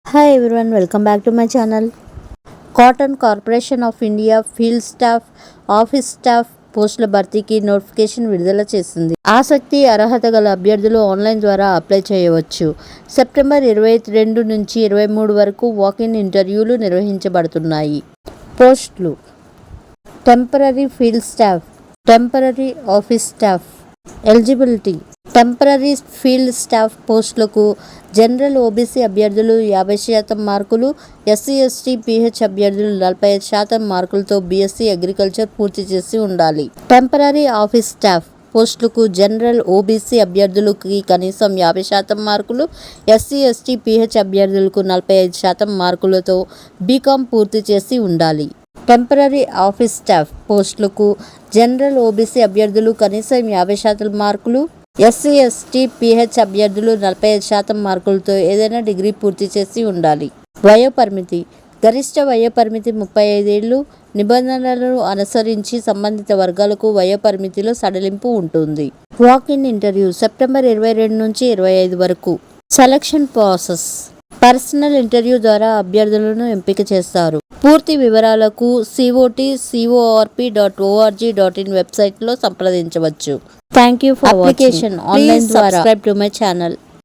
Hi everyone, welcome back to my channel. Cotton Corporation of India field staff, office staff పోస్టుల భర్తీకి notification విడుదల చేసింది. ఆసక్తి, అర్హత గల అభ్యర్థులు ఆన్లైన్ ద్వారా అప్లై చేయవచ్చు. సెప్టెంబర్ 22 నుంచి 23 వరకు వాక్-ఇన్ ఇంటర్వ్యూలు నిర్వహించబడుతున్నాయి. పోస్టులు: temporary field staff, temporary office staff. Eligibility: temporary field staff పోస్టులకు జనరల్ ఓబీసీ అభ్యర్థులు 50% మార్కులు, ఎస్సీ ఎస్టీ పీహెచ్ అభ్యర్థులు 45% మార్కులతో బీఎస్సీ అగ్రికల్చర్ పూర్తి చేసి ఉండాలి. టెంపరరీ ఆఫీస్ స్టాఫ్ పోస్టులకు జనరల్ ఓబీసీ అభ్యర్థులకి కనీసం 50% మార్కులు, ఎస్సీ ఎస్టీ పీహెచ్ అభ్యర్థులకు 45% మార్కులతో బీకాం పూర్తి చేసి ఉండాలి. టెంపరరీ ఆఫీస్ స్టాఫ్ పోస్టులకు జనరల్ ఓబీసీ అభ్యర్థులు కనీసం 50% మార్కులు, ఎస్సీ ఎస్టీ పీహెచ్ అభ్యర్థులు 45% మార్కులతో ఏదైనా డిగ్రీ పూర్తి చేసి ఉండాలి. వయోపరిమితి: గరిష్ట వయోపరిమితి 35 ఏళ్లు. నిబంధనలను అనుసరించి సంబంధిత వర్గాలకు వయోపరిమితిలో సడలింపు ఉంటుంది. వాక్-ఇన్ ఇంటర్వ్యూ సెప్టెంబర్ 22 నుంచి 25 వరకు. సెలక్షన్ ప్రాసెస్: పర్సనల్ ఇంటర్వ్యూ ద్వారా అభ్యర్థులను ఎంపిక చేస్తారు. పూర్తి వివరాలకు cot.corp.org.in వెబ్సైట్లో సంప్రదించవచ్చు. Thank you for watching. Please subscribe to my channel.